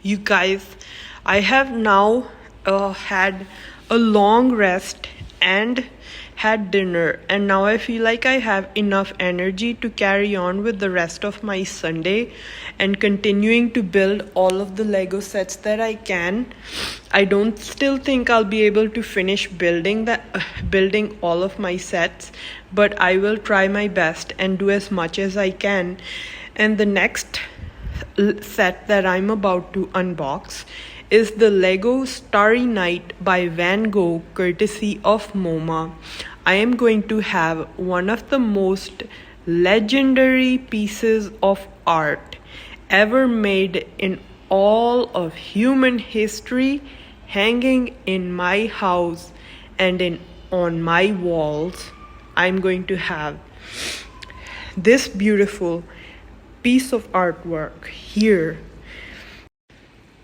You guys, I have now had a long rest and had dinner, and now I feel like I have enough energy to carry on with the rest of my Sunday and continuing to build all of the Lego sets that I can. I don't still think I'll be able to finish building all of my sets, but I will try my best and do as much as I can. And the next set that I'm about to unbox is the Lego Starry Night by Van Gogh, courtesy of MoMA. I am going to have one of the most legendary pieces of art ever made in all of human history hanging in my house and on my walls. I'm going to have this beautiful piece of artwork here.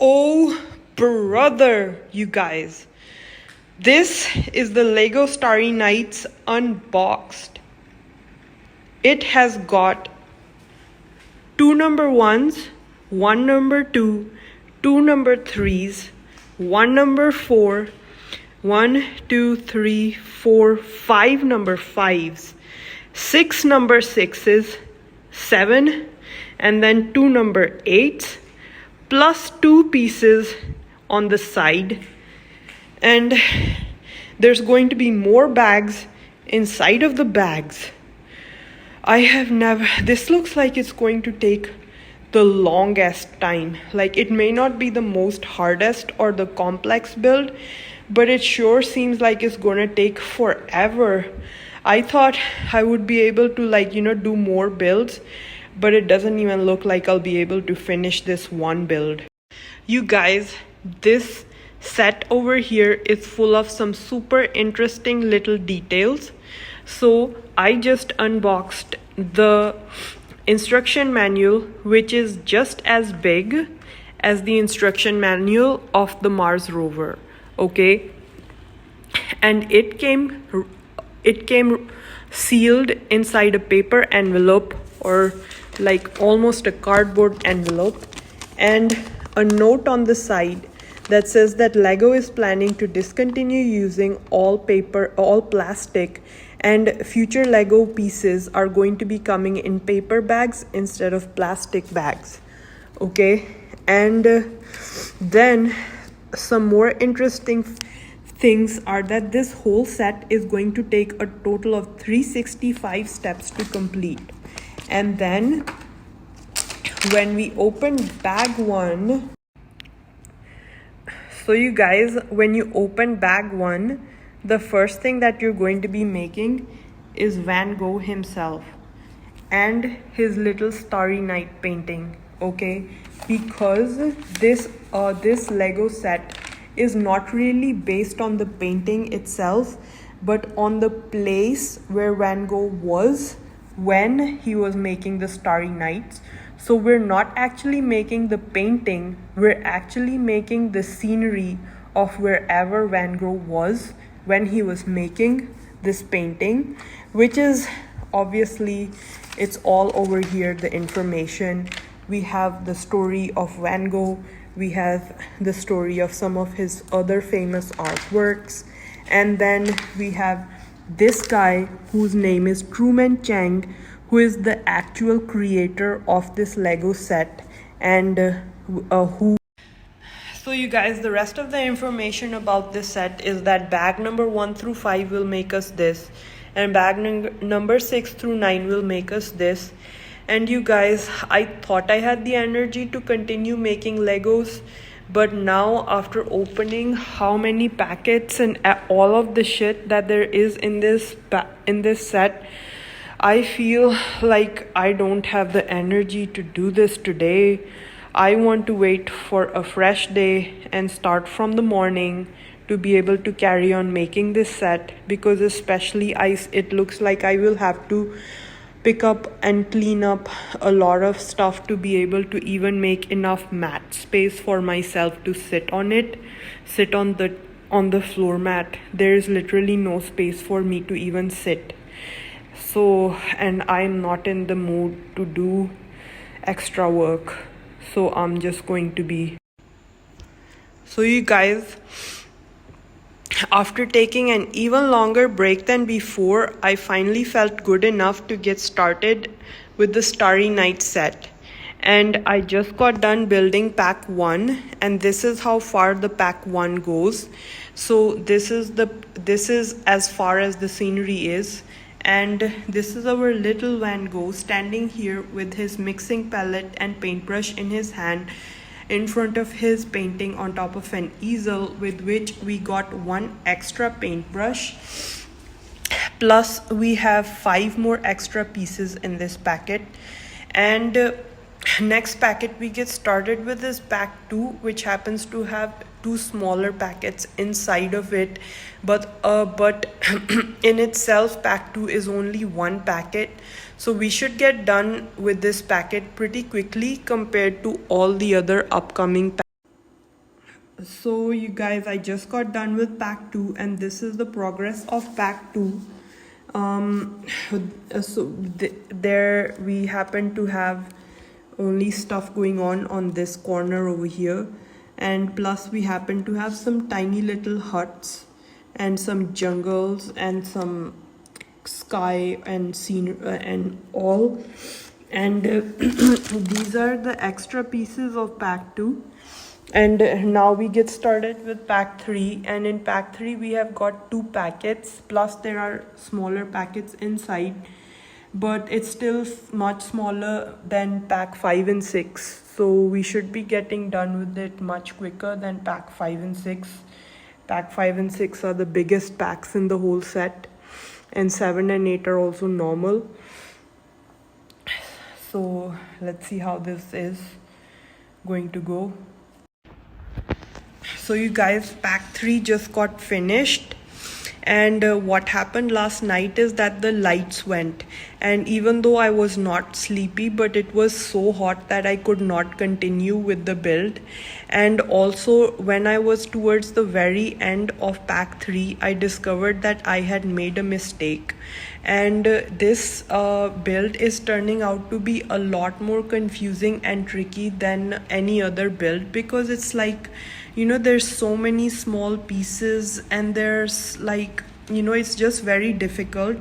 Oh brother, you guys, this is the Lego Starry Nights unboxed. It has got 2 number 1s, 1 number 2, 2 number 3s, 1 number 4, 1, 2, 3, 4, 5 number 5s, 6 number 6s, 7, and then 2 number 8s, plus 2 pieces on the side. And there's going to be more bags inside of the bags. This looks like it's going to take the longest time. Like, it may not be the most hardest or the complex build, but it sure seems like it's gonna take forever. I thought I would be able to do more builds, but it doesn't even look like I'll be able to finish this one build. You guys, this set over here is full of some super interesting little details. So I just unboxed the instruction manual, which is just as big as the instruction manual of the Mars rover. Okay, and it came sealed inside a paper envelope, or like almost a cardboard envelope, and a note on the side that says that Lego is planning to discontinue using all plastic, and future Lego pieces are going to be coming in paper bags instead of plastic bags. Okay, and then some more interesting things are that this whole set is going to take a total of 365 steps to complete. And then when we open bag 1, so you guys, when you open bag 1, the first thing that you're going to be making is Van Gogh himself and his little Starry Night painting. Okay, because this Lego set is not really based on the painting itself, but on the place where Van Gogh was when he was making the Starry Nights. So we're not actually making the painting, we're actually making the scenery of wherever Van Gogh was when he was making this painting, which is obviously, it's all over here, the information. We have the story of Van Gogh, we have the story of some of his other famous artworks, and then we have this guy whose name is Truman Chang, who is the actual creator of this Lego set, and So you guys, the rest of the information about this set is that bag number 1 through 5 will make us this, and bag number 6 through 9 will make us this. And you guys, I thought I had the energy to continue making Legos, but now after opening how many packets and all of the shit that there is in this set, I feel like I don't have the energy to do this today. I want to wait for a fresh day and start from the morning to be able to carry on making this set, because especially it looks like I will have to pick up and clean up a lot of stuff to be able to even make enough mat space for myself to sit on the floor mat. There is literally no space for me to even sit. So, and I'm not in the mood to do extra work, so I'm just going to be So you guys, after taking an even longer break than before, I finally felt good enough to get started with the Starry Night set. And I just got done building pack 1, and this is how far the pack 1 goes. So this is as far as the scenery is. And this is our little Van Gogh standing here with his mixing palette and paintbrush in his hand in front of his painting on top of an easel, with which we got one extra paintbrush, plus we have 5 more extra pieces in this packet. And next packet we get started with is pack 2, which happens to have 2 smaller packets inside of it, but in itself pack 2 is only 1 packet, so we should get done with this packet pretty quickly compared to all the other upcoming packets. So you guys, I just got done with pack 2, and this is the progress of pack 2. There we happen to have only stuff going on this corner over here, and plus we happen to have some tiny little huts and some jungles and some sky and scene and all. And these are the extra pieces of pack 2. And now we get started with pack 3, and in pack 3 we have got 2 packets, plus there are smaller packets inside, but it's still much smaller than pack 5 and 6, so we should be getting done with it much quicker than pack 5 and 6. Pack 5 and 6 are the biggest packs in the whole set, and 7 and 8 are also normal. So let's see how this is going to go. So you guys, pack 3 just got finished, and what happened last night is that the lights went, and even though I was not sleepy, but it was so hot that I could not continue with the build. And also when I was towards the very end of pack 3, I discovered that I had made a mistake, and this build is turning out to be a lot more confusing and tricky than any other build, because it's like, you know, there's so many small pieces, and there's like, you know, it's just very difficult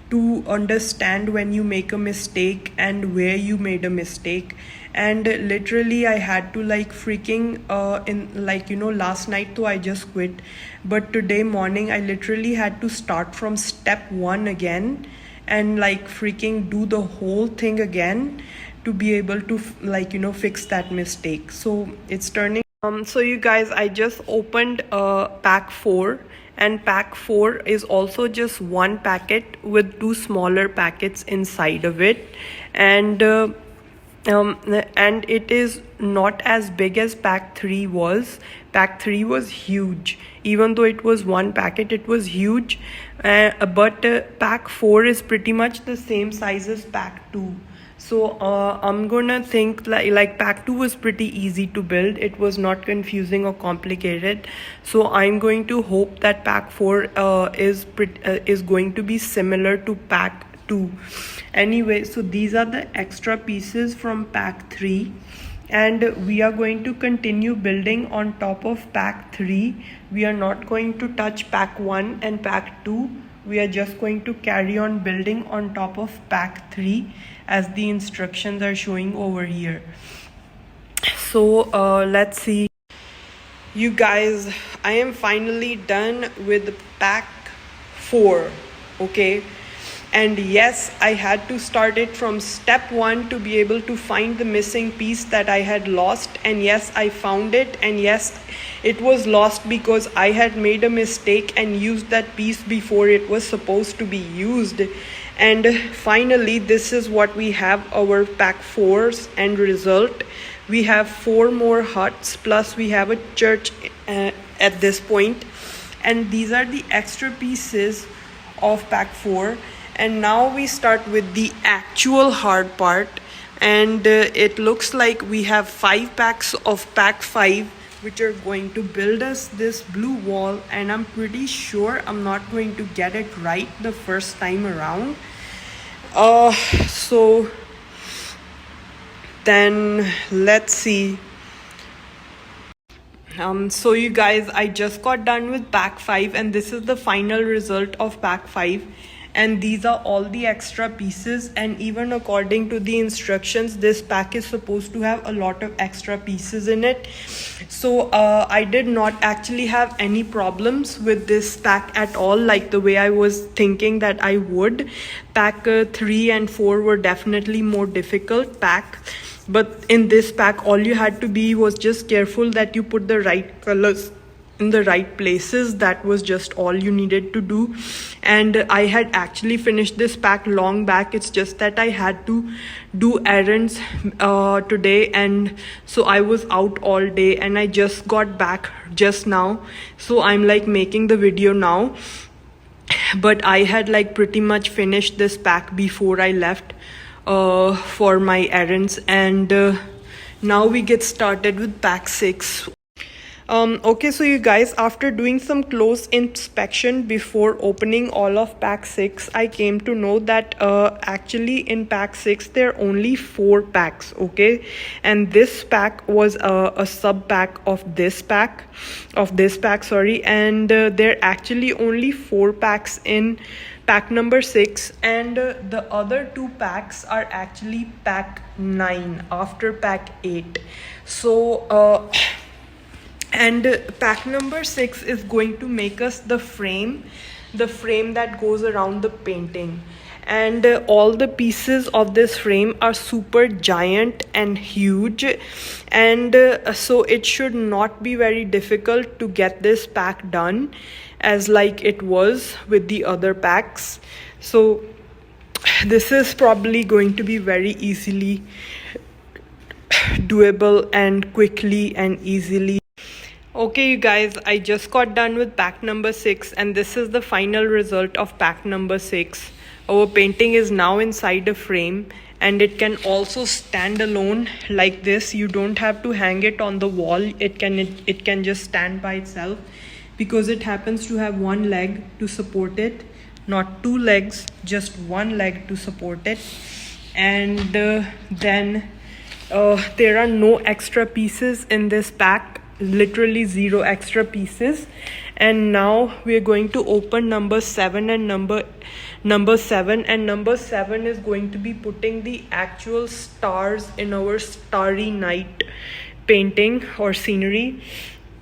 to understand when you make a mistake and where you made a mistake. And literally I had to like freaking in like, you know, last night though I just quit, but today morning I literally had to start from step 1 again and like freaking do the whole thing again to be able to like, you know, fix that mistake. So it's turning so you guys, I just opened pack 4, and pack 4 is also just 1 packet with 2 smaller packets inside of it. And it is not as big as pack 3 was. Pack 3 was huge. Even though it was 1 packet, it was huge. But pack 4 is pretty much the same size as pack 2. So I'm gonna think like pack 2 was pretty easy to build. It was not confusing or complicated. So I'm going to hope that pack 4 is going to be similar to pack 2. Anyway, so these are the extra pieces from pack 3, and we are going to continue building on top of pack 3. We are not going to touch pack 1 and pack 2. We are just going to carry on building on top of pack 3 as the instructions are showing over here. So let's see. You guys, I am finally done with pack 4. Okay, and yes, I had to start it from step 1 to be able to find the missing piece that I had lost, and yes, I found it, and yes, it was lost because I had made a mistake and used that piece before it was supposed to be used. And finally, this is what we have, our pack 4's end result. We have 4 more huts, plus we have a church at this point, and these are the extra pieces of pack 4. And now we start with the actual hard part, and it looks like we have 5 packs of pack 5, which are going to build us this blue wall, and I'm pretty sure I'm not going to get it right the first time around. So then let's see. So you guys, I just got done with pack 5 and this is the final result of pack 5, and these are all the extra pieces, and even according to the instructions this pack is supposed to have a lot of extra pieces in it. So I did not actually have any problems with this pack at all, like the way I was thinking that I would. Pack 3 and 4 were definitely more difficult pack, but in this pack all you had to be was just careful that you put the right colors in the right places. That was just all you needed to do, and I had actually finished this pack long back. It's just that I had to do errands today, and so I was out all day and I just got back just now, so I'm like making the video now. But I had like pretty much finished this pack before I left for my errands, and now we get started with pack 6. Okay, so you guys, after doing some close inspection before opening all of pack 6, I came to know that actually in pack 6 there are only 4 packs, okay, and this pack was a sub pack of this pack, sorry, and there are actually only 4 packs in pack number 6, and the other 2 packs are actually pack 9 after pack 8. So and pack number 6 is going to make us the frame that goes around the painting, and all the pieces of this frame are super giant and huge, and so it should not be very difficult to get this pack done as like it was with the other packs. So this is probably going to be very easily doable and quickly and easily. Okay, you guys, I just got done with pack number 6, and this is the final result of pack number 6. Our painting is now inside a frame, and it can also stand alone like this. You don't have to hang it on the wall. It can just stand by itself, because it happens to have one leg to support it, not 2 legs, just one leg to support it. And then there are no extra pieces in this pack, literally 0 extra pieces. And now we're going to open number 7 and number 7, and number 7 is going to be putting the actual stars in our starry night painting or scenery.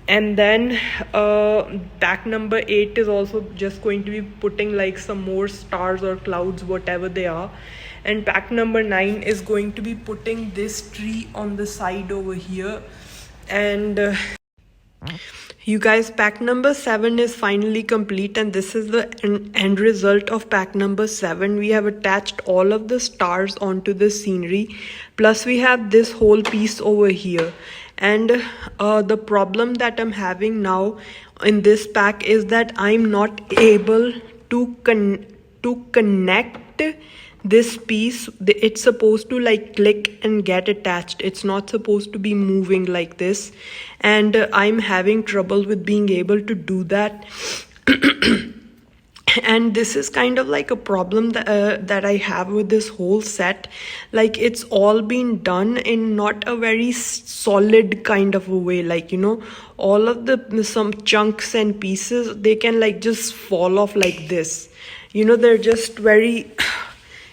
And then pack number 8 is also just going to be putting like some more stars or clouds, whatever they are. And pack number 9 is going to be putting this tree on the side over here. And you guys, pack number 7 is finally complete, and this is the end result of pack number 7. We have attached all of the stars onto the scenery, plus we have this whole piece over here. And the problem that I'm having now in this pack is that I'm not able to connect this piece. It's supposed to like click and get attached. It's not supposed to be moving like this, and I'm having trouble with being able to do that. And this is kind of like a problem that I have with this whole set. Like, it's all been done in not a very solid kind of a way. Like, you know, all of some chunks and pieces, they can like just fall off like this. You know, they're just very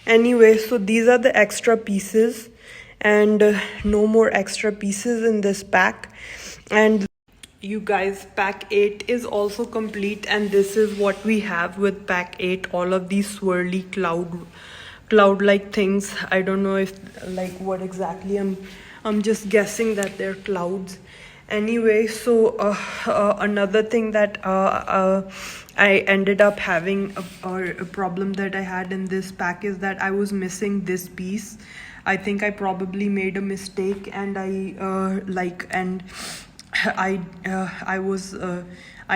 anyway. So these are the extra pieces, and no more extra pieces in this pack. And you guys, pack 8 is also complete, and this is what we have with pack 8. All of these swirly cloud like things. I don't know if like what exactly. I'm just guessing that they're clouds. Anyway, so another thing that I ended up having a problem that I had in this pack is that I was missing this piece. I think I probably made a mistake, and I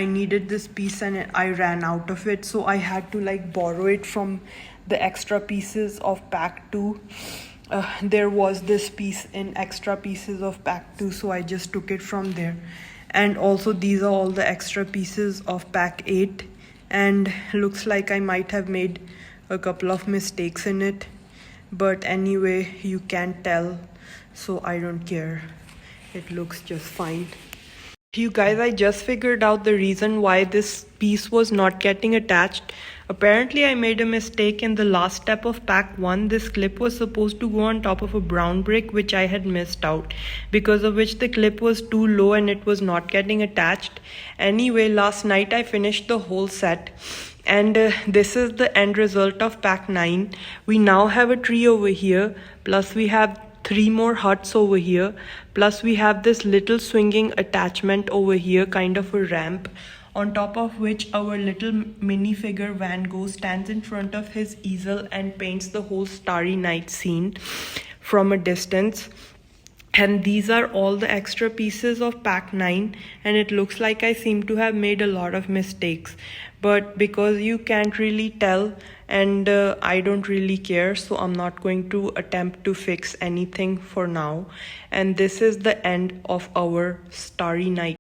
needed this piece and I ran out of it, so I had to like borrow it from the extra pieces of pack 2. There was this piece in extra pieces of pack 2, so I just took it from there. And also these are all the extra pieces of pack 8, and looks like I might have made a couple of mistakes in it, but anyway, you can't tell, so I don't care. It looks just fine. You guys, I just figured out the reason why this piece was not getting attached. Apparently, I made a mistake in the last step of pack 1. This clip was supposed to go on top of a brown brick, which I had missed out, because of which the clip was too low and it was not getting attached. Anyway, last night I finished the whole set, and this is the end result of pack 9. We now have a tree over here, plus we have 3 more huts over here, plus we have this little swinging attachment over here, kind of a ramp, on top of which our little minifigure Van Gogh stands in front of his easel and paints the whole starry night scene from a distance. And these are all the extra pieces of pack 9, and it looks like I seem to have made a lot of mistakes, but because you can't really tell, and I don't really care, so I'm not going to attempt to fix anything for now. And this is the end of our starry night.